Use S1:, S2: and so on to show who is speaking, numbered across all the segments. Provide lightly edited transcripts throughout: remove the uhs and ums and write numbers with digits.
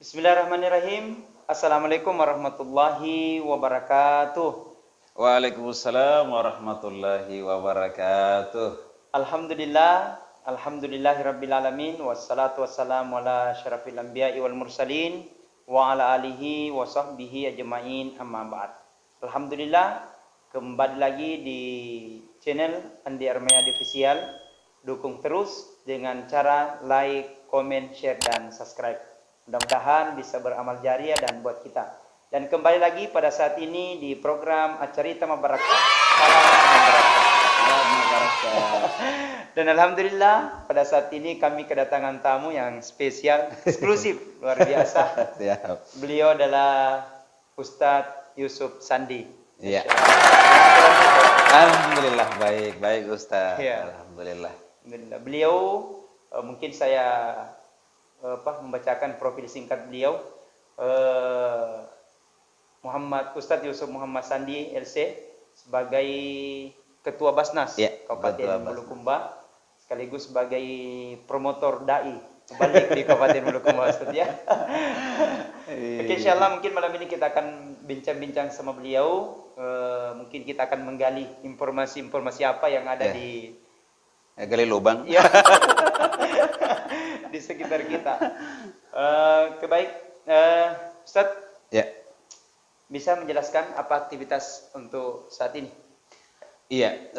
S1: Bismillahirrahmanirrahim. Assalamualaikum warahmatullahi wabarakatuh.
S2: Waalaikumsalam warahmatullahi wabarakatuh.
S1: Alhamdulillah, alhamdulillahirabbil alamin wassalatu wassalamu ala syarafil anbiya'i wal mursalin wa ala alihi wa sahbihi ajmain amma ba'd. Alhamdulillah, kembali lagi di channel Andi Armayadi Official. Dukung terus dengan cara like, comment, share dan subscribe. Mudah-mudahan bisa beramal jariah dan buat kita. Dan kembali lagi pada saat ini di program Acarita Mabarakah. Salam Mabarakah. Dan alhamdulillah pada saat ini kami kedatangan tamu yang spesial, eksklusif, luar biasa. Beliau adalah Ustadz Yusuf Sandi.
S2: Iya. Alhamdulillah baik Ustadz.
S1: Ya.
S2: Alhamdulillah.
S1: Beliau mungkin saya membacakan profil singkat beliau. Ustadz Yusuf Muhammad Sandi LC sebagai Ketua Basnas Kabupaten Bulukumba, sekaligus sebagai promotor dai balik di Kabupaten Bulukumba, Ustadz ya. Oke, insyaallah mungkin malam ini kita akan bincang-bincang sama beliau. Mungkin kita akan menggali informasi-informasi apa yang ada di
S2: gali lubang.
S1: Ya. Di sekitar kita. Ustadz,
S2: ya,
S1: bisa menjelaskan apa aktivitas untuk saat ini?
S2: Iya,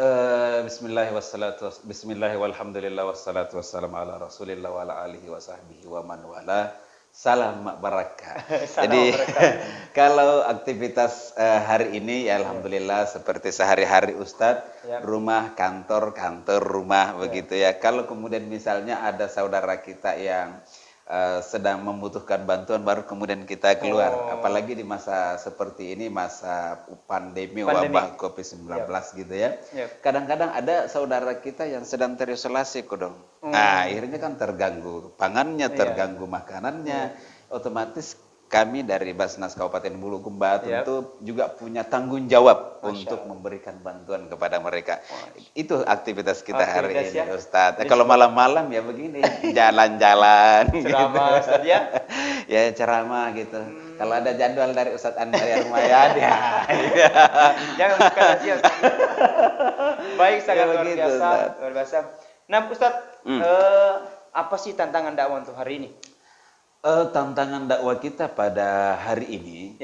S2: bismillahirrahmanirrahim wassalatu wassalamu ala rasulillah wa ala alihi wa sahbihi wa man wala. Salam barakah. Jadi kalau aktivitas hari ini ya alhamdulillah seperti sehari-hari Ustadz, rumah, kantor, rumah begitu ya. Kalau kemudian misalnya ada saudara kita yang sedang membutuhkan bantuan baru kemudian kita keluar, apalagi di masa seperti ini, masa pandemi. Wabah COVID-19 gitu ya. Kadang-kadang ada saudara kita yang sedang terisolasi kodong. Nah, akhirnya kan terganggu pangannya, terganggu makanannya. Otomatis kami dari Basnas Kabupaten Bulukumba tentu juga punya tanggung jawab untuk memberikan bantuan kepada mereka. Itu aktivitas kita hari ini, Ustadz. Kalau malam-malam ya begini, jalan-jalan.
S1: Ceramah, gitu. Ustadz ya?
S2: Ya ceramah gitu. Kalau ada jadwal dari Ustadz Andi Armayadi,
S1: jangan suka rahasia. Baik, sangat luar biasa, luar biasa. Nah, Ustadz, apa sih tantangan dakwah untuk hari ini?
S2: Tantangan dakwah kita pada hari ini,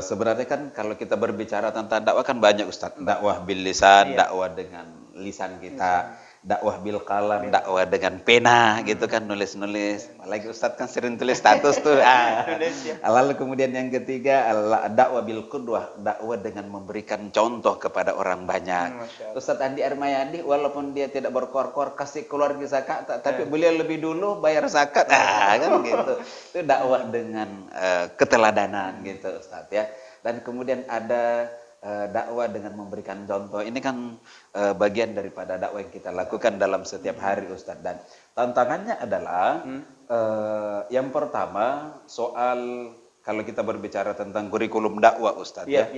S2: sebenarnya kan kalau kita berbicara tentang dakwah kan banyak Ustadz. Dakwah bil lisan, dakwah dengan lisan kita, dakwah bil qalam, dakwah dengan pena gitu kan, nulis-nulis. Apalagi Ustadz kan sering tulis status tuh. Lalu kemudian yang ketiga, dakwah bil qudwah, dakwah dengan memberikan contoh kepada orang banyak. Ustadz Andi Armayadi walaupun dia tidak berkor-kor kasih keluarga zakat, tapi beliau lebih dulu bayar zakat. Kan gitu. Itu dakwah dengan keteladanan gitu Ustadz ya. Dan kemudian ada dakwah dengan memberikan contoh. Ini kan bagian daripada dakwah yang kita lakukan dalam setiap hari Ustadz. Dan tantangannya adalah yang pertama soal kalau kita berbicara tentang kurikulum dakwah Ustadz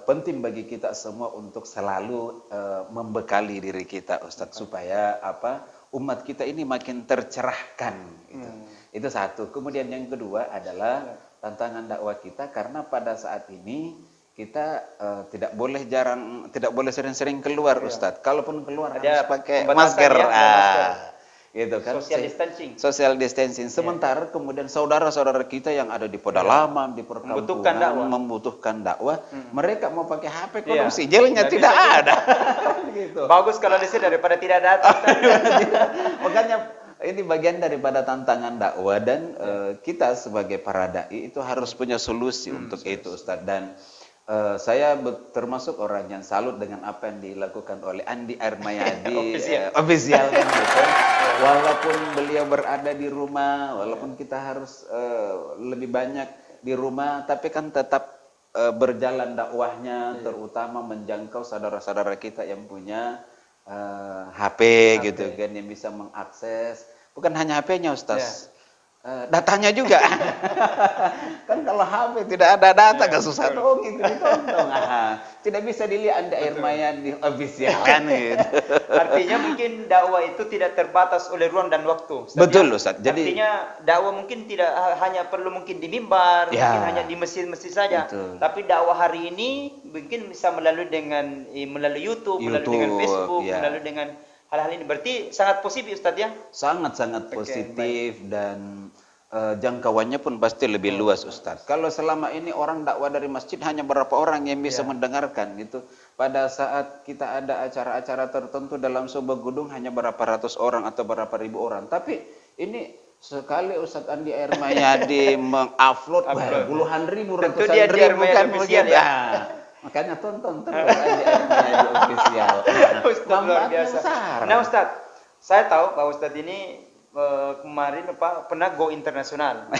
S2: penting bagi kita semua untuk selalu membekali diri kita Ustadz supaya umat kita ini makin tercerahkan gitu. Itu satu. Kemudian yang kedua adalah tantangan dakwah kita karena pada saat ini kita tidak boleh sering-sering keluar Ustadz. Kalaupun keluar harus pakai masker. Gitu kan. Social distancing. Sementara kemudian saudara-saudara kita yang ada di pedalaman, di perkampungan membutuhkan dakwah, mereka mau pakai HP kodong sijelnya tidak ada. Gitu.
S1: Bagus kalau di sini daripada tidak datang.
S2: Makanya ini bagian daripada tantangan dakwah dan kita sebagai para dai itu harus punya solusi untuk itu Ustadz. Dan saya termasuk orang yang salut dengan apa yang dilakukan oleh Andi Armayadi official kan gitu. Walaupun beliau berada di rumah, walaupun kita harus lebih banyak di rumah, tapi kan tetap berjalan dakwahnya, terutama menjangkau saudara-saudara kita yang punya HP gitu kan, yang bisa mengakses bukan hanya HP-nya Ustaz. datanya juga. Kan kalau HP tidak ada data, gak susah tuh gitu ditonton. Tidak bisa dilihat di air maya di official kan gitu.
S1: Artinya mungkin dakwah itu tidak terbatas oleh ruang dan waktu. Ustaz,
S2: Betul
S1: ya?
S2: Ustaz. Jadi
S1: artinya dakwah mungkin tidak hanya perlu mungkin di mimbar, mungkin hanya di masjid-masjid saja.
S2: Betul.
S1: Tapi dakwah hari ini mungkin bisa melalui YouTube, melalui dengan Facebook, melalui dengan hal-hal ini. Berarti sangat positif Ustaz ya?
S2: Sangat-sangat positif dan jangkauannya pun pasti lebih luas Ustaz. Kalau selama ini orang dakwah dari masjid hanya berapa orang yang bisa mendengarkan gitu. Pada saat kita ada acara-acara tertentu dalam sebuah gedung hanya berapa ratus orang atau berapa ribu orang. Tapi ini sekali Ustaz Andi Airmayadi mengupload puluhan ribu, ratusan ribu kan
S1: official ya.
S2: Makanya tonton terus Andi Airmayadi official.
S1: Ustaz luar biasa. Nah Ustaz, saya tahu bahwa Ustaz ini kemarin pernah go internasional.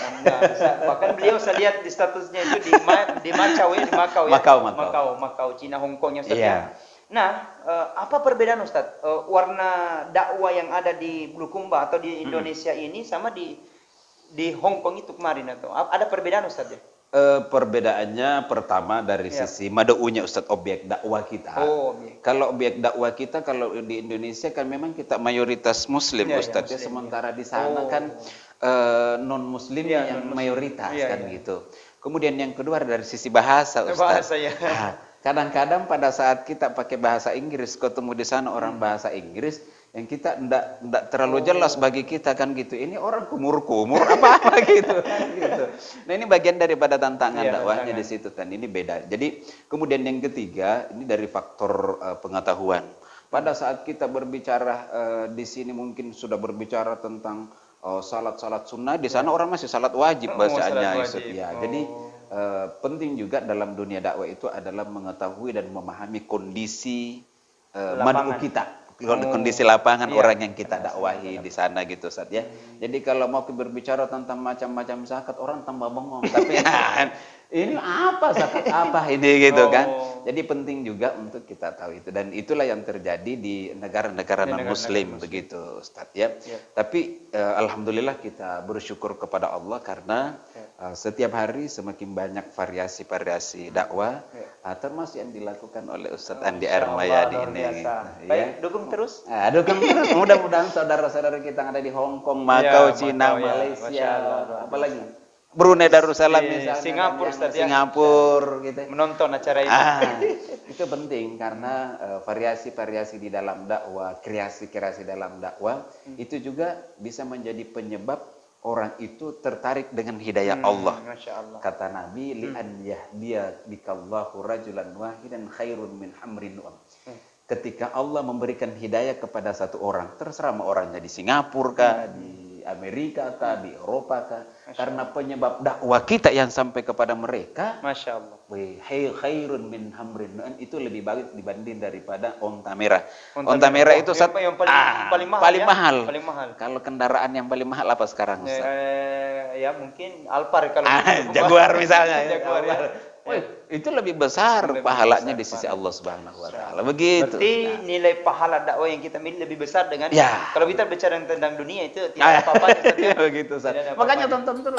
S1: Bahkan beliau saya lihat di statusnya itu di Macau ya, di Macau ya. Macau, Cina, Hong Kongnya Ustaz ya. Nah, apa perbedaan Ustaz? Warna dakwah yang ada di Bulukumba atau di Indonesia ini sama di Hong Kong itu kemarin atau ada perbedaan Ustaz ya?
S2: Perbedaannya pertama dari sisi madaunya Ustadz, objek dakwah kita. Kalau objek dakwah kita kalau di Indonesia kan memang kita mayoritas Muslim Ustadz ya, sementara di sana kan non Muslim yang mayoritas kan gitu. Kemudian yang kedua dari sisi bahasa Ustadz. Kadang-kadang pada saat kita pakai bahasa Inggris ketemu di sana orang bahasa Inggris yang kita enggak terlalu jelas bagi kita kan gitu. Ini orang kumur-kumur apa gitu kan gitu. Nah, ini bagian daripada tantangan dakwahnya di situ kan. Ini beda. Jadi kemudian yang ketiga ini dari faktor pengetahuan. Pada saat kita berbicara di sini mungkin sudah berbicara tentang salat sunnah, di sana orang masih salat wajib bacaannya ya. Jadi penting juga dalam dunia dakwah itu adalah mengetahui dan memahami kondisi mad'u kita. Kondisi lapangan orang yang kita dakwahi di sana gitu Ustaz ya. Jadi kalau mau berbicara tentang macam-macam zakat orang tambah bengong. Tapi ini apa zakat apa ini gitu kan. Jadi penting juga untuk kita tahu itu dan itulah yang terjadi di negara-negara non muslim begitu Ustaz ya. Tapi alhamdulillah kita bersyukur kepada Allah karena setiap hari semakin banyak variasi-variasi dakwah termasuk yang dilakukan oleh Ustaz Andi Airmayadi ini.
S1: Baik, dukung terus.
S2: Dukung terus. Mudah-mudahan saudara-saudara kita yang ada di Hong Kong, Macau, Cina, Malaysia, apalagi Brunei Darussalam misalnya,
S1: Singapura,
S2: Singapura gitu.
S1: Menonton acara ini.
S2: Itu penting karena variasi-variasi di dalam dakwah, kreasi-kreasi dalam dakwah itu juga bisa menjadi penyebab orang itu tertarik dengan hidayah Allah. Kata Nabi, li an yahdiya bikallahu rajulan wahidan khairun min hamrin nu'am. Ketika Allah memberikan hidayah kepada satu orang, terserah mau orangnya di Singapura kah, di Amerika kah, di Eropa kah, karena penyebab dakwah kita yang sampai kepada mereka,
S1: Masya Allah,
S2: khairun min hamrin nu'am, itu lebih baik dibanding daripada onta merah. Onta merah itu
S1: yang paling mahal.
S2: Kalau kendaraan yang paling mahal apa sekarang Ustaz?
S1: Ya mungkin Alphard kalau
S2: Jaguar misalnya. Jaguar ya. Itu lebih besar pahalanya di sisi Allah Subhanahu wa taala. Begitu.
S1: Berarti nilai pahala dakwah yang kita miliki lebih besar dengan kalau kita bicara tentang dunia itu tidak apa-apa
S2: begitu Ustaz. Makanya tonton terus.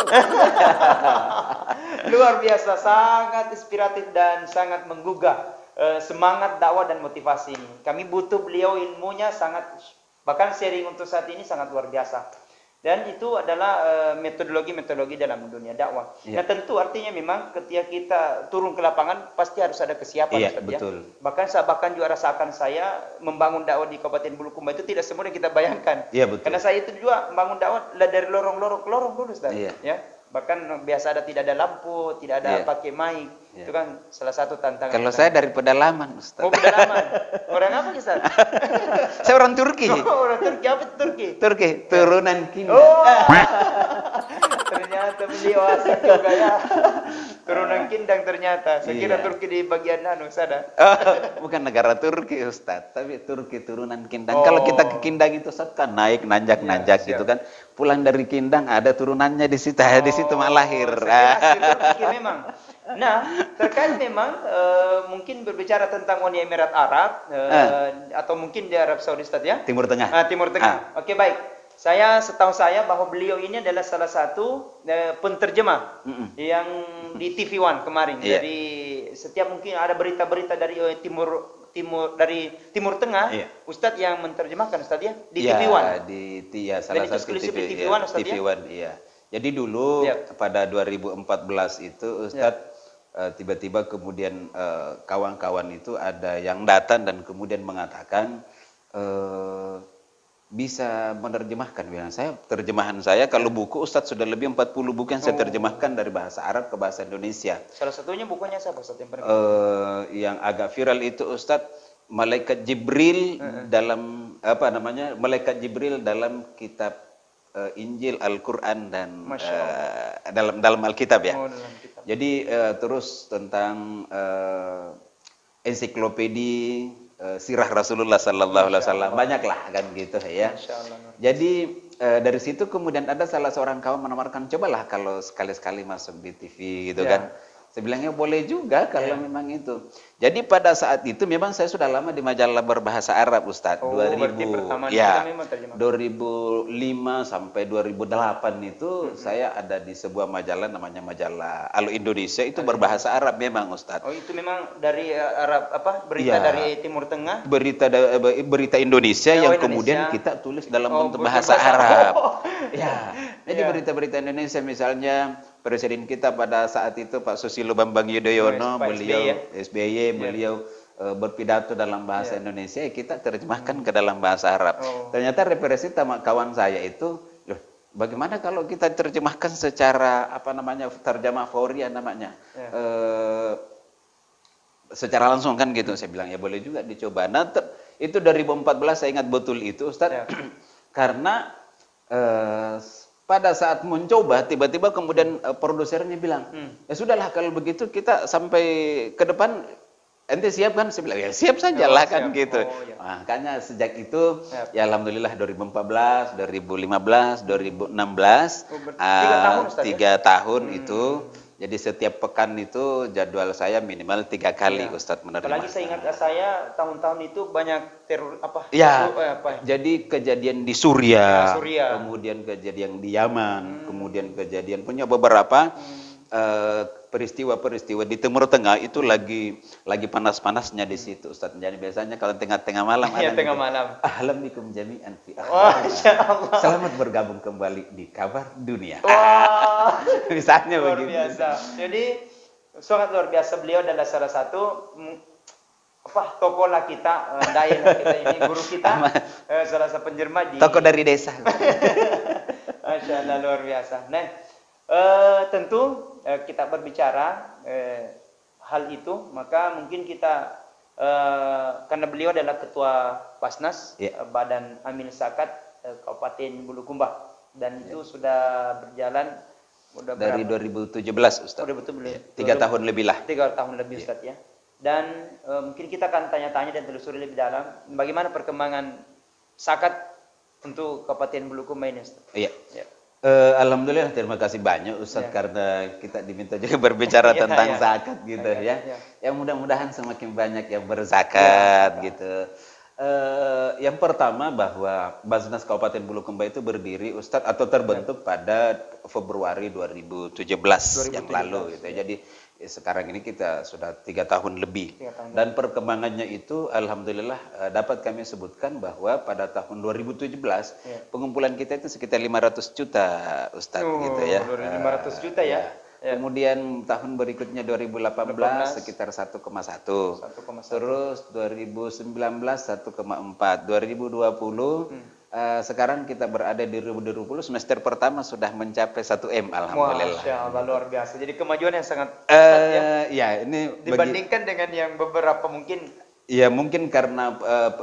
S1: Luar biasa, sangat inspiratif dan sangat menggugah semangat dakwah dan motivasi ini. Kami butuh beliau, ilmunya sangat, bahkan sharing untuk saat ini sangat luar biasa. Dan itu adalah metodologi-metodologi dalam dunia dakwah. Nah tentu artinya memang ketika kita turun ke lapangan pasti harus ada kesiapan.
S2: Betul.
S1: Bahkan juga rasakan saya membangun dakwah di Kabupaten Bulukumba itu tidak semudah kita bayangkan.
S2: Betul.
S1: Karena saya itu juga membangun dakwah dari lorong-lorong ke lorong dulu Ustaz. Ya. Bahkan biasa tidak ada lampu, tidak ada pakai mic. Itu kan salah satu tantangan.
S2: Kalau saya dari pedalaman, Ustaz.
S1: Pedalaman. Orang apa Ustaz?
S2: Saya orang Turki.
S1: Orang Turki. Apa Turki?
S2: Turki, turunan Kindang.
S1: Ternyata beliau asik juga ya. Turunan Kindang ternyata. Saya kira Turki di bagian sana.
S2: Bukan negara Turki Ustaz, tapi Turki turunan Kindang. Kalau kita ke Kindang itu Ustaz kan naik nanjak gitu kan. Pulang dari Kindang ada turunannya di situ, di situ lahir.
S1: Turki memang. Nah, terkait memang mungkin berbicara tentang Uni Emirat Arab atau mungkin di Arab Saudi Ustaz ya?
S2: Timur Tengah.
S1: Timur Tengah. Oke, baik. Saya setahu saya bahwa beliau ini adalah salah satu penterjemah yang di TV One kemarin. Jadi setiap mungkin ada berita-berita dari dari Timur Tengah, Ustadz yang menerjemahkan Ustadz ya di TV One.
S2: Salah satu
S1: eksklusif
S2: TV,
S1: di TV One Ustadz
S2: TV One, iya. Jadi dulu pada 2014 itu Ustadz tiba-tiba kemudian kawan-kawan itu ada yang datang dan kemudian mengatakan bisa menerjemahkan. Bilang terjemahan saya kalau buku Ustadz sudah lebih 40 buku yang saya terjemahkan dari bahasa Arab ke bahasa Indonesia.
S1: Salah satunya bukunya siapa Ustadz yang pernah?
S2: Yang agak viral itu Ustadz Malaikat Jibril dalam Malaikat Jibril dalam kitab Injil, Al-Quran dan dalam Alkitab ya.
S1: Dalam kitab.
S2: Jadi terus tentang ensiklopedi sirah Rasulullah Sallallahu Alaihi Wasallam, banyaklah kan gitu ya. Jadi dari situ kemudian ada salah seorang kawan menawarkan, cobalah kalau sekali-sekali masuk di TV gitu kan. Saya bilangnya boleh juga kalau memang itu. Jadi pada saat itu memang saya sudah lama di majalah berbahasa Arab Ustadz. 2005 sampai 2008 itu saya ada di sebuah majalah namanya majalah Al Indonesia, itu berbahasa Arab memang Ustadz.
S1: Oh, itu memang dari Arab berita dari Timur Tengah.
S2: Berita Indonesia yang kemudian kita tulis dalam bentuk bahasa Arab. Jadi berita-berita Indonesia misalnya Presiden kita pada saat itu Pak Susilo Bambang Yudhoyono, beliau SBY, beliau berpidato dalam bahasa Indonesia, kita terjemahkan ke dalam bahasa Arab. Ternyata referensi kawan saya itu, loh, bagaimana kalau kita terjemahkan secara terjemah fauria namanya, secara langsung kan gitu. Saya bilang ya boleh juga dicoba. Nah itu 2014 saya ingat betul itu Ustadz, karena pada saat mencoba tiba-tiba kemudian produsernya bilang, ya sudahlah kalau begitu kita sampai ke depan ente siap kan? Saya bilang ya siap saja lah kan gitu. Makanya sejak itu ya alhamdulillah 2014, 2015, 2016 3 tahun itu. Jadi setiap pekan itu jadwal saya minimal 3 kali Ustadz menerjemahkan.
S1: Apalagi saya ingat tahun-tahun itu banyak teror
S2: jadi kejadian di Suriah, kemudian kejadian di Yaman, kemudian kejadian punya beberapa peristiwa-peristiwa di Timur Tengah itu lagi panas-panasnya di situ Ustadz. Jadi biasanya kalau tengah-tengah malam ahlan bikum jami'an fi akhbar. Selamat bergabung kembali di kabar dunia. Misalnya
S1: luar
S2: begitu.
S1: Biasa. Jadi sangat luar biasa, beliau adalah salah satu tokoh lah kita, dai lah kita ini, guru kita, salah satu penjerma di
S2: tokoh dari desa.
S1: Masya Allah, luar biasa. Nah, tentu kita berbicara hal itu, maka mungkin kita karena beliau adalah ketua Basnas, Badan Amil Zakat Kabupaten Bulukumba, dan itu sudah berjalan
S2: dari 2017 Ustaz.
S1: 3
S2: tahun lebih lah.
S1: 3 tahun lebih Ustaz ya. Dan mungkin kita akan tanya-tanya dan telusuri lebih dalam bagaimana perkembangan zakat untuk Kabupaten Bulukumba ini Ustaz.
S2: Iya. Alhamdulillah, terima kasih banyak Ustadz karena kita diminta juga berbicara tentang zakat gitu ya. Yang mudah-mudahan semakin banyak yang berzakat gitu. Yang pertama bahwa Basnas Kabupaten Bulukumba itu berdiri Ustadz atau terbentuk pada Februari 2017 yang lalu gitu. Jadi sekarang ini kita sudah 3 tahun lebih. Dan perkembangannya itu alhamdulillah dapat kami sebutkan bahwa pada tahun 2017 pengumpulan kita itu sekitar 500 juta Ustadz gitu ya.
S1: 500 juta ya.
S2: Kemudian tahun berikutnya 2018 sekitar 1,1. Terus 2019 1,4. 2020 sekarang kita berada di 2020, semester pertama sudah mencapai 1 M alhamdulillah.
S1: Masya Allah, luar biasa. Jadi kemajuan yang sangat
S2: ini
S1: dibandingkan dengan yang beberapa mungkin.
S2: Ya mungkin karena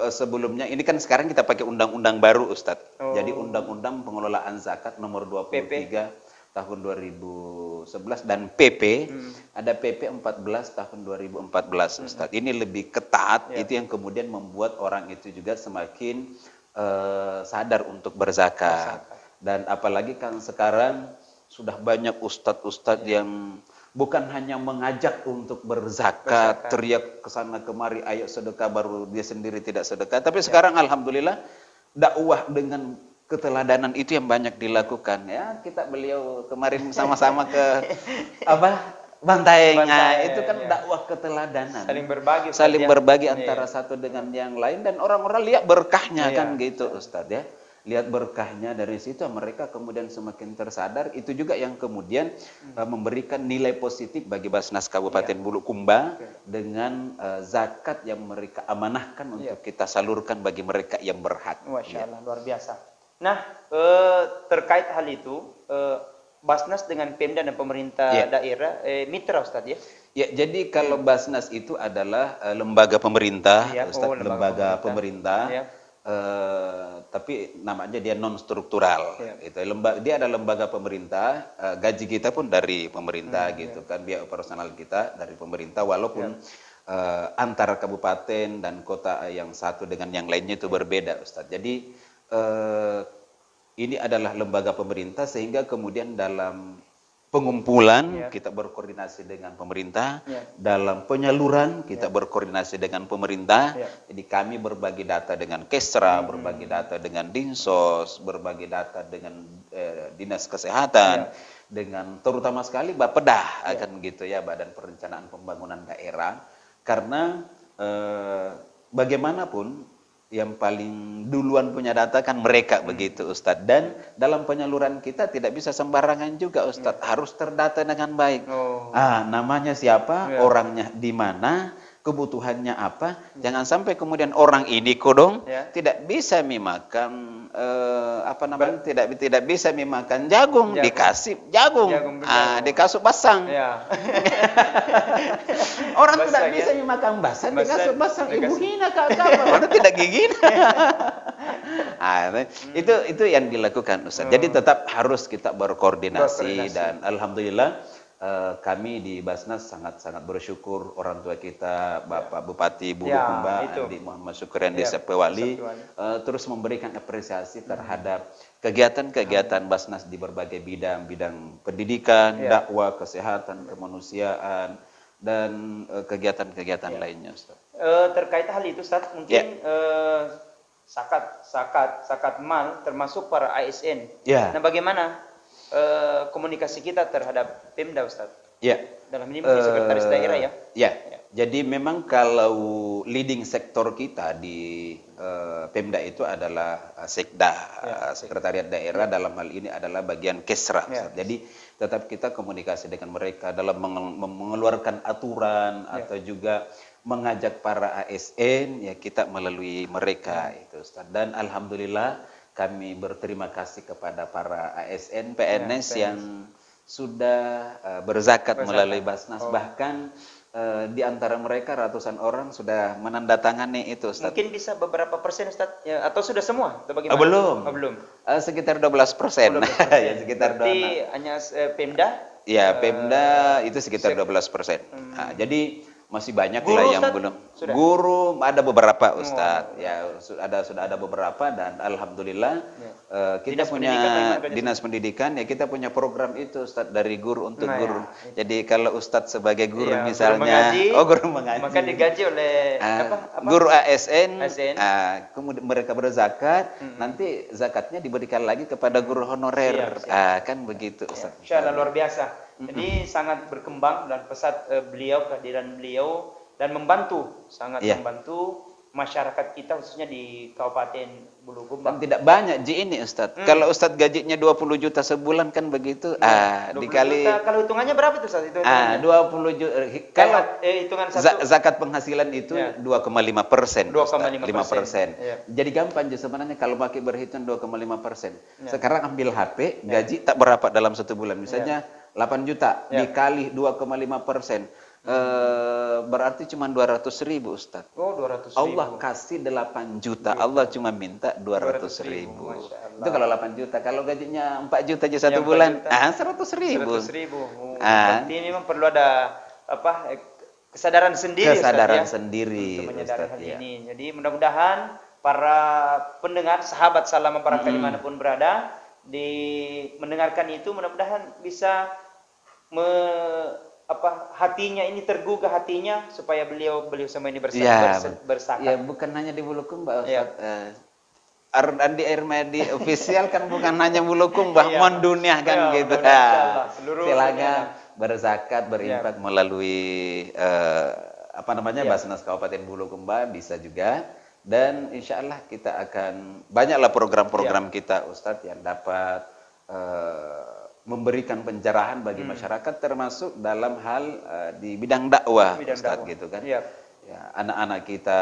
S2: sebelumnya ini kan sekarang kita pakai undang-undang baru Ustadz. Jadi undang-undang pengelolaan zakat nomor 23 tahun 2011 dan PP ada PP 14 tahun 2014 Ustadz. Ini lebih ketat, itu yang kemudian membuat orang itu juga semakin sadar untuk berzakat. Dan apalagi kan sekarang sudah banyak ustadz-ustadz yang bukan hanya mengajak untuk berzakat, teriak kesana kemari, ayo sedekah, baru dia sendiri tidak sedekah. Tapi sekarang alhamdulillah dakwah dengan keteladanan itu yang banyak dilakukan. Ya, beliau kemarin sama-sama ke apa? Bantai. Nah, itu kan dakwah keteladanan. Saling berbagi antara satu dengan yang lain, dan orang-orang lihat berkahnya kan gitu, Ustadz ya. Lihat berkahnya, dari situ mereka kemudian semakin tersadar. Itu juga yang kemudian memberikan nilai positif bagi Basnas Kabupaten Bulukumba dengan zakat yang mereka amanahkan untuk kita salurkan bagi mereka yang berhak.
S1: Masya Allah, luar biasa. Nah, terkait hal itu, Basnas dengan Pemda dan pemerintah daerah mitra, Ustadz ya?
S2: Ya, jadi kalau Basnas itu adalah lembaga pemerintah, Ustadz, lembaga pemerintah. Tapi namanya dia non struktural. Itu dia ada lembaga pemerintah, gaji kita pun dari pemerintah gitu kan, biaya operasional kita dari pemerintah, walaupun antara kabupaten dan kota yang satu dengan yang lainnya itu berbeda, Ustadz. Jadi ini adalah lembaga pemerintah, sehingga kemudian dalam pengumpulan kita berkoordinasi dengan pemerintah, dalam penyaluran kita berkoordinasi dengan pemerintah. Jadi kami berbagi data dengan Kesra, berbagi data dengan Dinsos, berbagi data dengan Dinas Kesehatan, dengan terutama sekali Bapeda, akan gitu ya, Badan Perencanaan Pembangunan Daerah. Karena bagaimanapun yang paling duluan punya data kan mereka, begitu Ustadz. Dan dalam penyaluran kita tidak bisa sembarangan juga, Ustadz. Harus terdata dengan baik. Namanya siapa, orangnya di mana, kebutuhannya apa. Jangan sampai kemudian orang ini kodong tidak bisa makan tidak bisa makan jagung, dikasih jagung, dikasih basang. Orang tidak bisa makan basang, dikasih basang. Ibu hina kakak, orang tidak gigi. Itu yang dilakukan, Ustaz. Jadi tetap harus kita berkoordinasi. Dan alhamdulillah kami di Basnas sangat bersyukur, orang tua kita, Bapak Bupati Bulukumba, Andi Muhammad Syukrian Desa Pewali, terus memberikan apresiasi terhadap kegiatan-kegiatan Basnas di berbagai bidang pendidikan, dakwah, kesehatan, kemanusiaan, dan kegiatan-kegiatan lainnya, Ustaz.
S1: Terkait hal itu, Ustaz, mungkin zakat mal termasuk para ASN. Nah, bagaimana komunikasi kita terhadap Pemda, Ustaz? Dalam ini mungkin sekretaris daerah ya?
S2: Jadi memang kalau leading sektor kita di Pemda itu adalah Sekda, Sekretariat Daerah, dalam hal ini adalah bagian Kesra. Jadi tetap kita komunikasi dengan mereka dalam mengeluarkan aturan atau juga mengajak para ASN, ya kita melalui mereka itu, Ustaz. Dan alhamdulillah kami berterima kasih kepada para ASN, PNS yang sudah berzakat melalui Basnas. Bahkan di antara mereka ratusan orang sudah menandatangani itu, Ustaz.
S1: Mungkin bisa beberapa persen, Ustaz, ya, atau sudah semua? Atau bagaimana?
S2: Belum. Sekitar 12%. Ya, sekitar
S1: berarti hanya Pemda?
S2: Ya, Pemda itu sekitar 12%. Jadi masih banyak lah yang belum. Guru ada beberapa, Ustadz. Sudah ada beberapa, dan alhamdulillah kita punya dinas pendidikan, ya kita punya program itu, Ustadz, dari guru untuk guru. Jadi kalau Ustadz sebagai guru misalnya, guru mengaji,
S1: maka digaji oleh
S2: guru ASN. Kemudian mereka berzakat, nanti zakatnya diberikan lagi kepada guru honorer. Kan begitu, Ustadz.
S1: Insyaallah luar biasa. Jadi sangat berkembang dan pesat kehadiran beliau, dan sangat membantu masyarakat kita, khususnya di Kabupaten Bulukumba.
S2: Dan tidak banyak ini, Ustadz. Kalau Ustadz gajinya 20 juta sebulan kan begitu. Dikali
S1: juta, kalau hitungannya berapa itu, Ustadz?
S2: 20 juta. Kalau
S1: hitungan
S2: zakat penghasilan itu 2,5%.
S1: 2,5%.
S2: Jadi gampang aja sebenarnya kalau pakai berhitung 2,5%. Sekarang ambil HP, gaji tak berapa dalam satu bulan. Misalnya 8 juta dikali 2,5%. Berarti cuma 200.000, Ustaz.
S1: 200.000.
S2: Allah kasih 8 juta, Allah cuma minta 200.000. Itu kalau 8 juta. Kalau gajinya 4 juta aja satu bulan, 100.000.
S1: 100.000. Berarti memang perlu ada kesadaran sendiri,
S2: sendiri,
S1: untuk menyadari hal ini. Jadi mudah-mudahan para pendengar, sahabat Salam Para dimanapun berada, mendengarkan itu, mudah-mudahan bisa hatinya ini tergugah hatinya, supaya beliau semua ini berzakat.
S2: Ya, bukan hanya di Bulukumba, Ustaz. Andi Air Madi official kan bukan hanya Bulukumba,
S1: Iya.
S2: mendunia kan
S1: Iya,
S2: gitu.
S1: insyaallah, seluruh
S2: Silakan berzakat, berinfak melalui
S1: Iya.
S2: Basnas Kabupaten Bulukumba bisa juga. Dan insya Allah kita akan banyaklah program-program kita Ustadz yang dapat memberikan pencerahan bagi masyarakat, termasuk dalam hal di bidang dakwah Ustadz gitu kan.
S1: Iya.
S2: Ya, anak-anak kita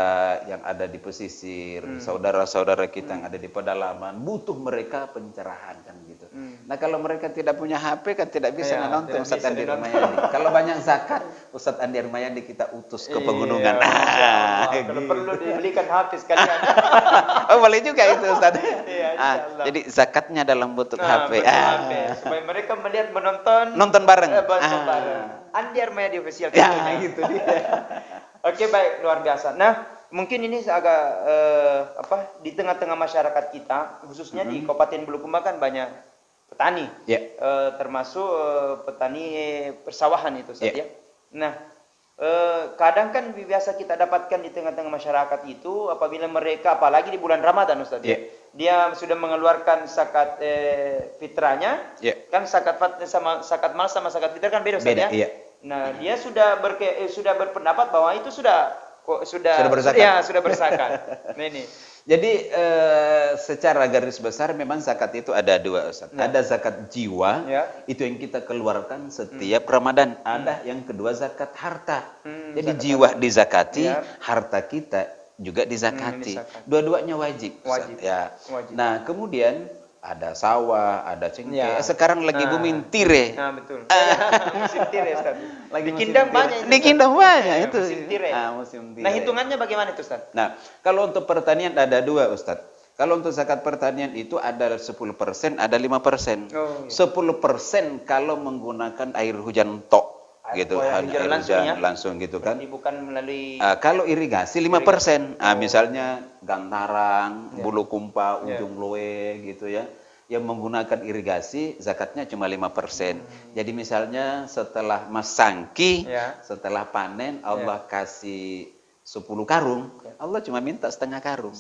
S2: yang ada di pesisir, saudara-saudara kita yang ada di pedalaman, butuh mereka pencerahan kan gitu. Nah kalau mereka tidak punya HP kan tidak bisa nonton Ustadz Andi Ramayadi. Kalau banyak zakat, Ustadz Andi Ramayadi kita utus ke pegunungan.
S1: Kalau perlu dibelikan HP sekalian.
S2: Oh boleh juga itu Ustadz.
S1: Iya, insyaallah.
S2: Jadi zakatnya dalam bentuk HP.
S1: HP. Supaya mereka melihat
S2: Nonton bareng.
S1: bareng. Andi Ramayadi official.
S2: Ya gitu dia.
S1: Oke, baik, luar biasa. Nah, mungkin ini agak di tengah-tengah masyarakat kita, khususnya di Kabupaten Bulukumba kan banyak petani, termasuk petani persawahan itu saja. Nah, kadang kan biasa kita dapatkan di tengah-tengah masyarakat itu apabila mereka, apalagi di bulan Ramadan, Ustaz, dia sudah mengeluarkan zakat fitrahnya, kan zakat mal sama zakat fitrah kan beda, Ustaz, ya. Nah, dia sudah berpendapat bahwa itu sudah berzakat. Ya, sudah berzakat. Nah, ini.
S2: Jadi secara garis besar memang zakat itu ada dua, Ustaz. Ada zakat jiwa, itu yang kita keluarkan setiap Ramadan. Ada yang kedua zakat harta. Jadi jiwa dizakati, harta kita juga dizakati. Dua-duanya wajib, Ustaz. Wajib. Nah, kemudian ada sawah, ada cengkeh. Sekarang lagi booming tire.
S1: Nah, betul. Musim tire, Ustaz.
S2: Lagi
S1: di Kindang banyak.
S2: Di Kindang banyak itu.
S1: Musim tire.
S2: Musim tire.
S1: Nah, hitungannya bagaimana itu, Ustaz?
S2: Nah, kalau untuk pertanian ada dua, Ustaz. Kalau untuk zakat pertanian itu ada 10%, ada 5%. 10% kalau menggunakan air hujan tok. Gitu, air hujan langsung gitu kan.
S1: Bukan melalui
S2: kalau irigasi 5%. Misalnya Gantarang, Bulukumpa, Ujung Loe gitu ya. Yang menggunakan irigasi zakatnya cuma 5%. Jadi misalnya setelah masangki, setelah panen Allah kasih 10 karung, Allah cuma minta setengah karung.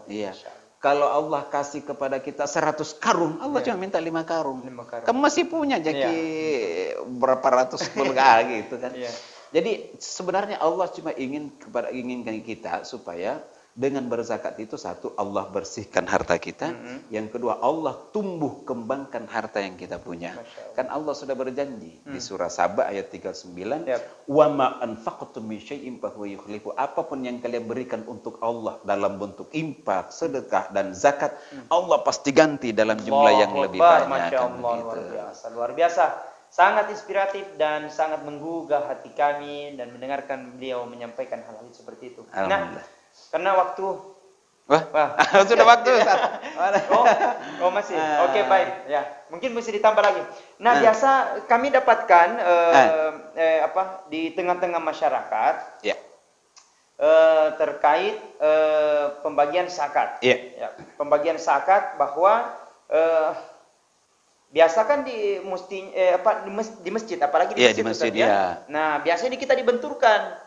S2: Iya. Kalau Allah kasih kepada kita 100 karung, Allah cuma minta 5 karung. Kamu masih punya jadi berapa ratus pulga gitu kan. Jadi sebenarnya Allah cuma inginkan kita supaya dengan berzakat itu, satu, Allah bersihkan harta kita. Yang kedua, Allah tumbuh kembangkan harta yang kita punya. Kan Allah sudah berjanji di surah Saba ayat 39, "Wa ma anfaqtum min syai'in fa huwa yukhlifu." Apapun yang kalian berikan untuk Allah dalam bentuk infak, sedekah dan zakat, Allah pasti ganti dalam jumlah yang lebih banyak.
S1: Masya Allah, luar biasa. Luar biasa. Sangat inspiratif dan sangat menggugah hati kami dan mendengarkan beliau menyampaikan hal-hal seperti itu. Nah, karena waktu
S2: sudah waktu, Ustaz.
S1: Masih. Oke, baik. Ya, mungkin mesti ditambah lagi. Nah, biasa kami dapatkan di tengah-tengah masyarakat terkait pembagian zakat. Pembagian zakat bahwa biasa kan di masjid, apalagi di masjid, Nah, biasanya kita dibenturkan.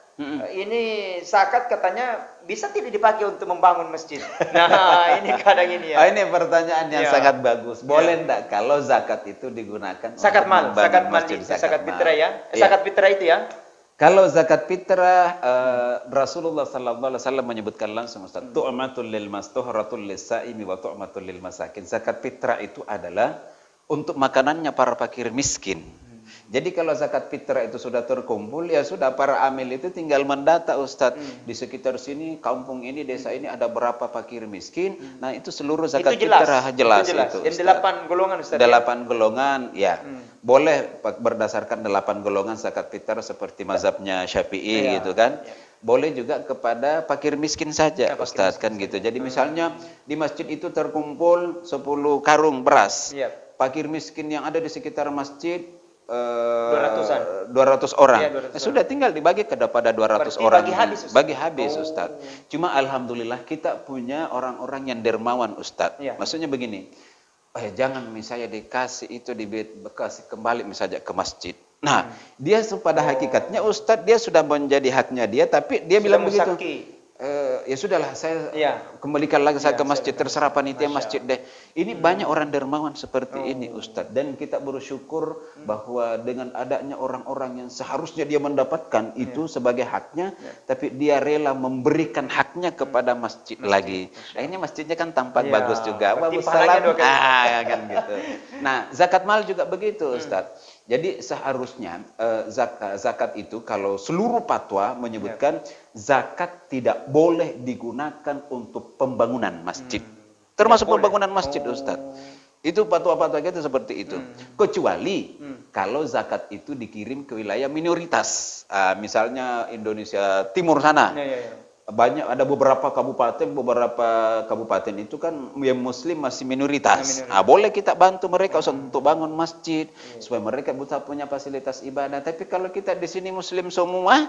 S1: Ini zakat katanya bisa tidak dipakai untuk membangun masjid. Nah, ini kadang ini ya.
S2: Ini pertanyaan yang sangat bagus. Boleh enggak kalau zakat itu digunakan
S1: zakat mal, zakat fitrah ya? Zakat fitrah itu ya?
S2: Kalau zakat fitrah, Rasulullah sallallahu alaihi wasallam menyebutkan langsung, Ustaz, tu'matul lil mastuhratul lis-saimi wa tu'matul lil masakin. Zakat fitrah itu adalah untuk makanannya para fakir miskin. Jadi kalau zakat fitrah itu sudah terkumpul, ya sudah, para amil itu tinggal mendata, Ustadz. Di sekitar sini, kampung ini, desa ini ada berapa fakir miskin. Nah, itu seluruh zakat fitrah jelas itu.
S1: Yang 8 golongan, Ustadz.
S2: 8 golongan, ya. Boleh berdasarkan 8 golongan zakat fitrah seperti mazhabnya Syafi'i gitu kan. Boleh juga kepada fakir miskin saja, Ustadz, kan gitu. Jadi misalnya di masjid itu terkumpul 10 karung beras. Fakir miskin yang ada di sekitar masjid 200 orang. Sudah tinggal dibagi kepada 200 orang. Bagi habis, Ustaz. Cuma alhamdulillah kita punya orang-orang yang dermawan, Ustaz. Maksudnya begini. Jangan misalnya dikasih itu dikasih kembali misalnya ke masjid. Nah, dia pada hakikatnya Ustaz dia sudah menjadi haknya dia, tapi dia bilang begitu. ya sudahlah, saya kembalikan lagi saya ke masjid, terserah panitia masjid deh. Ini banyak orang dermawan seperti ini, Ustadz. Dan kita bersyukur bahwa dengan adanya orang-orang yang seharusnya dia mendapatkan itu sebagai haknya, tapi dia rela memberikan haknya kepada masjid lagi. Nah, ini masjidnya kan tampak bagus juga. Waalaikumsalam. Kan gitu. Nah, zakat mal juga begitu, Ustadz. Jadi seharusnya zakat itu kalau seluruh fatwa menyebutkan zakat tidak boleh digunakan untuk pembangunan masjid. Termasuk pembangunan masjid, Ustadz. Itu fatwa-fatwa kita seperti itu. Kecuali kalau zakat itu dikirim ke wilayah minoritas. Misalnya Indonesia Timur sana. Banyak, ada beberapa kabupaten itu kan yang muslim masih minoritas. Boleh kita bantu mereka untuk bangun masjid supaya mereka bisa punya fasilitas ibadah. Tapi kalau kita di sini muslim semua,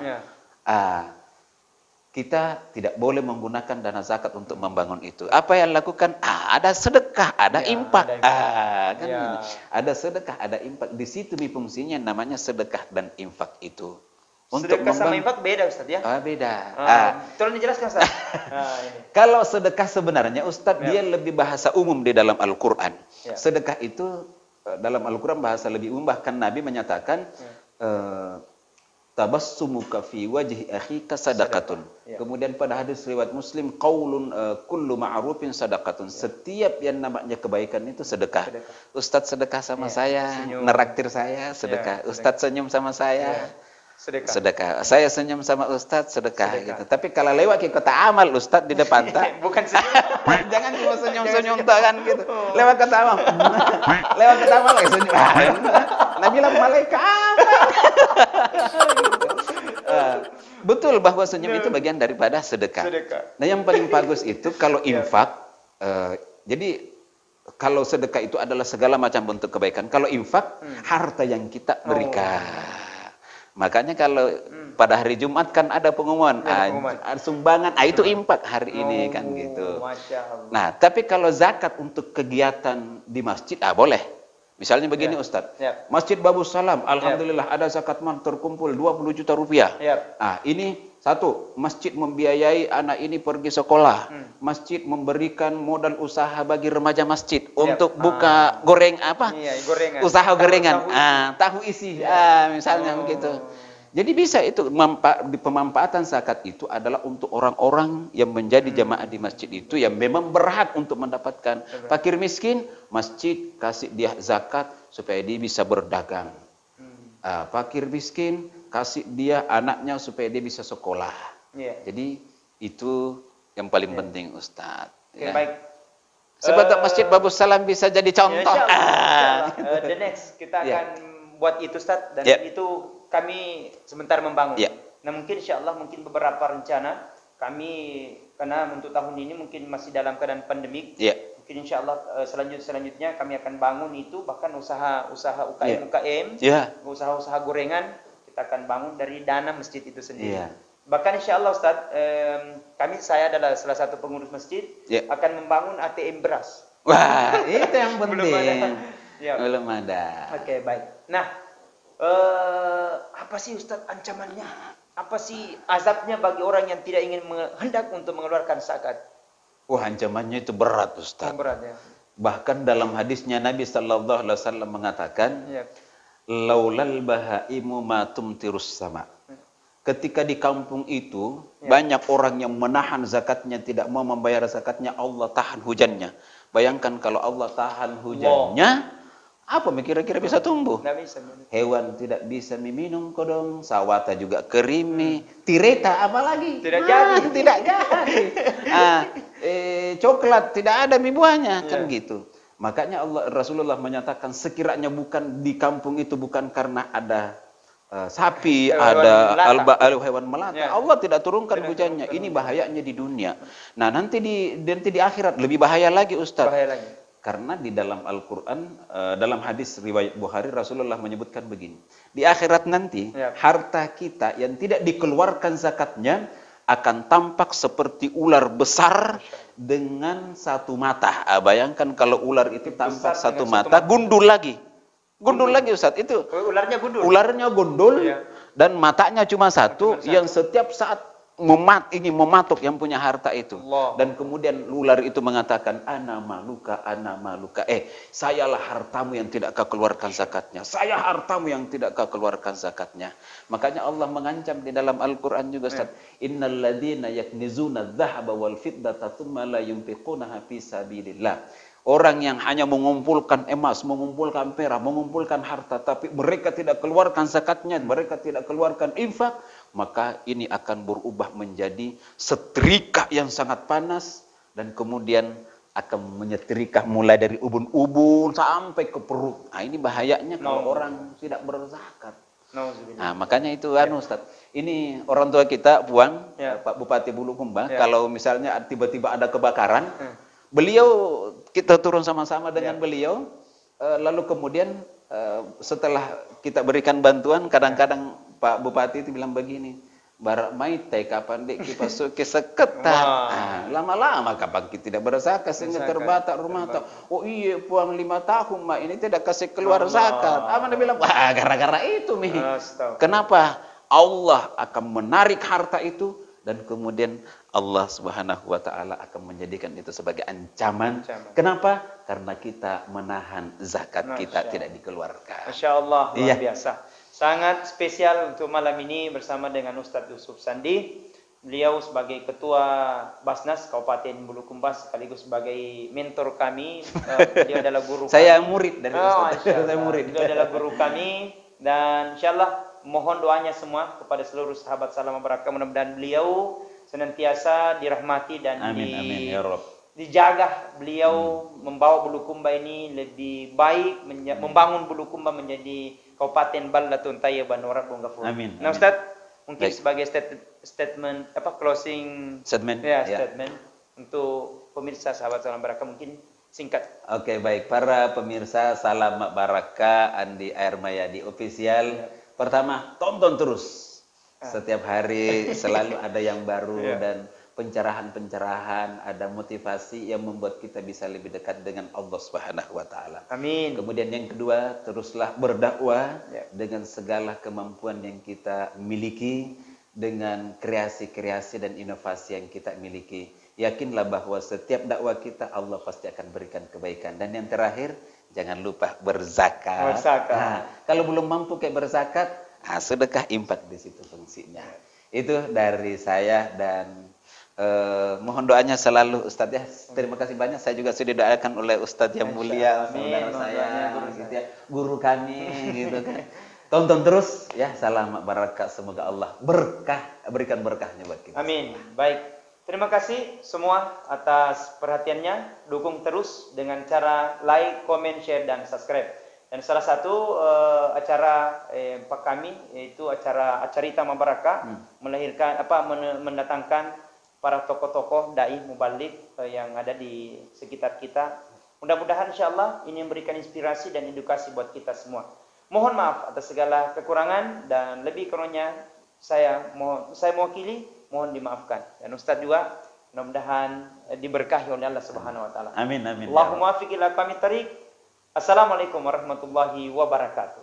S2: kita tidak boleh menggunakan dana zakat untuk membangun itu. Apa yang lakukan? Ada sedekah, ada infak. Kan ada sedekah, ada infak. Di situ fungsinya namanya sedekah dan infak itu.
S1: Sedekah sama infak beda, Ustaz, ya?
S2: Beda.
S1: Tolong dijelaskan, Ustaz.
S2: Kalau sedekah sebenarnya, Ustaz, dia lebih bahasa umum di dalam Al-Quran. Sedekah itu dalam Al-Quran bahasa lebih umum. Bahkan Nabi menyatakan, tabassumuka fi wajhi akhika sadaqatun. Kemudian pada hadis riwayat Muslim, qaulun kullu ma'rufin sadaqatun. Setiap yang namanya kebaikan itu sedekah. Ustaz sedekah sama saya, neraktir saya, sedekah. Ustaz senyum sama saya, sedekah. Saya senyum sama Ustadz, sedekah gitu. Tapi kalau lewat ke kota amal Ustadz di depan tak, bukan senyum. Jangan cuma senyum-senyum tak kan gitu. Lewat kota amal. Lewat kota amal lagi senyum. Nabi bilang malaikat. Betul bahwa senyum itu bagian daripada sedekah. Nah, yang paling bagus itu kalau infak. Jadi kalau sedekah itu adalah segala macam bentuk kebaikan. Kalau infak, harta yang kita berikan. Makanya kalau pada hari Jumat kan ada pengumuman, sumbangan, itu infak hari ini kan gitu. Nah, tapi kalau zakat untuk kegiatan di masjid, boleh. Misalnya begini, Ustadz, Masjid Babus Salam, alhamdulillah ada zakat mal terkumpul 20 juta rupiah. Ini satu, masjid membiayai anak ini pergi sekolah. Masjid memberikan modal usaha bagi remaja masjid untuk buka goreng usaha gorengan, tahu isi, misalnya begitu. Jadi bisa itu pemanfaatan zakat itu adalah untuk orang-orang yang menjadi jamaah di masjid itu yang memang berhak untuk mendapatkan. Fakir miskin, masjid kasih dia zakat supaya dia bisa berdagang. Fakir miskin, kasih dia anaknya supaya dia bisa sekolah. Jadi itu yang paling penting, Ustadz.
S1: Baik.
S2: Sebab Masjid Babus Salam bisa jadi contoh.
S1: The next kita akan buat itu, Ustadz, dan itu kami sebentar membangun. Nah, mungkin insyaallah mungkin beberapa rencana kami karena untuk tahun ini mungkin masih dalam keadaan pandemik. Mungkin insyaallah selanjutnya kami akan bangun itu, bahkan usaha UKM, usaha gorengan kita akan bangun dari dana masjid itu sendiri. Bahkan insyaallah Ustaz, saya adalah salah satu pengurus masjid akan membangun ATM beras.
S2: Wah, itu yang penting. Belum ada.
S1: Oke, baik. Nah, apa sih Ustaz ancamannya? Apa sih azabnya bagi orang yang tidak ingin hendak untuk mengeluarkan zakat?
S2: Wah, ancamannya itu berat, Ustaz.
S1: Berat, ya.
S2: Bahkan dalam hadisnya Nabi sallallahu alaihi wasallam mengatakan, laulal bahaimu ma tumtirus sama. Ketika di kampung itu banyak orang yang menahan zakatnya, tidak mau membayar zakatnya, Allah tahan hujannya. Bayangkan kalau Allah tahan hujannya, apa kira-kira bisa tumbuh? Hewan tidak bisa meminum kodong, sawata juga kerimi, tireta apalagi? Tidak jadi. Coklat tidak ada buahnya, kan gitu. Makanya Rasulullah menyatakan sekiranya bukan di kampung itu bukan karena ada sapi, ada hewan melata, Allah tidak turunkan hujannya. Ini bahayanya di dunia. Nah, nanti di akhirat lebih bahaya lagi, Ustaz. Karena di dalam Al-Quran, dalam hadis riwayat Bukhari, Rasulullah menyebutkan begini. Di akhirat nanti, harta kita yang tidak dikeluarkan zakatnya akan tampak seperti ular besar dengan satu mata. Bayangkan kalau ular itu tampak satu mata, gundul lagi. Gundul lagi, Ustaz. Itu
S1: ularnya gundul.
S2: Ularnya gundul dan matanya cuma satu, yang setiap saat mematuk yang punya harta itu.
S1: Allah.
S2: Dan kemudian ular itu mengatakan, ana maluka, sayalah hartamu yang tidak kau keluarkan zakatnya. Saya hartamu yang tidak kau keluarkan zakatnya. Makanya Allah mengancam di dalam Al-Quran juga, Ustaz. Innal ladzina yaknizuna adh-dhahaba wal fiddata tsumma la yunfiqunaha fi sabilillah. Orang yang hanya mengumpulkan emas, mengumpulkan perak, mengumpulkan harta, tapi mereka tidak keluarkan zakatnya, mereka tidak keluarkan infak, maka ini akan berubah menjadi setrika yang sangat panas, dan kemudian akan menyetrika mulai dari ubun-ubun sampai ke perut. Nah, ini bahayanya kalau orang tidak berzakat. Nah, makanya itu Ustaz. Ini orang tua kita, Puan, Pak Bupati Bulukumba, kalau misalnya tiba-tiba ada kebakaran, beliau, kita turun sama-sama dengan beliau, lalu kemudian setelah kita berikan bantuan, kadang-kadang Pak Bupati itu bilang begini, barak maitai kapan dek kipas ke seketat. Lama-lama kapan kita tidak berzakat sehingga terbatak rumah tak. Oh iya, Puan 5 tahun mak ini tidak kasih keluar zakat. Dia bilang, wah gara-gara itu nih. Kenapa? Allah akan menarik harta itu, dan kemudian Allah Subhanahu wa taala akan menjadikan itu sebagai ancaman. Kenapa? Karena kita menahan zakat kita tidak dikeluarkan.
S1: Masya Allah, luar biasa. Sangat spesial untuk malam ini bersama dengan Ustadz Yusuf Sandi. Beliau sebagai Ketua Basnas Kabupaten Bulukumba sekaligus sebagai mentor kami. Beliau adalah guru
S2: saya
S1: kami.
S2: Murid dari Ustadz. Saya murid.
S1: Beliau adalah guru kami, dan insyaallah mohon doanya semua kepada seluruh sahabat Salam Barakah, mudah-mudahan beliau senantiasa dirahmati dan
S2: amin, ya Rabb.
S1: Dijaga beliau membawa Bulukumba ini lebih baik, membangun Bulukumba menjadi Kabupaten Baldatun Thayyibah Nurabun Ghafur.
S2: Amin.
S1: Nah, Ustaz, mungkin sebagai statement closing statement untuk pemirsa sahabat Salam Barakah, mungkin singkat.
S2: Oke, baik. Para pemirsa Salam Barakah Andi Airmayadi Official, pertama, tonton terus. Setiap hari selalu ada yang baru dan pencerahan-pencerahan, ada motivasi yang membuat kita bisa lebih dekat dengan Allah Subhanahu wa taala.
S1: Amin.
S2: Kemudian yang kedua, teruslah berdakwah dengan segala kemampuan yang kita miliki, dengan kreasi-kreasi dan inovasi yang kita miliki. Yakinlah bahwa setiap dakwah kita Allah pasti akan berikan kebaikan. Dan yang terakhir, jangan lupa berzakat. Nah, kalau belum mampu kayak berzakat, sedekah infak di situ fungsinya. Itu dari saya, dan mohon doanya selalu Ustadz ya. Terima kasih banyak. Saya juga sudah didoakan oleh Ustadz yang mulia, saudara saya, gitu ya, guru kami, gitu kan. Tonton terus ya, Salam Barakah. Semoga Allah berikan berkahnya buat kita.
S1: Amin. Baik. Terima kasih semua atas perhatiannya. Dukung terus dengan cara like, comment, share, dan subscribe. Dan salah satu acara Pak kami, yaitu acara Acarita Mabarakah, mendatangkan para tokoh-tokoh dai mubalik yang ada di sekitar kita. Mudah-mudahan insyaallah ini memberikan inspirasi dan edukasi buat kita semua. Mohon maaf atas segala kekurangan, dan lebih kurangnya saya mewakili, mohon dimaafkan. Dan Ustadz juga mudah-mudahan diberkahi oleh Allah Subhanahu wa taala.
S2: Amin, amin.
S1: Allahumma afiq ila aqwamit thariq. Assalamualaikum warahmatullahi wabarakatuh.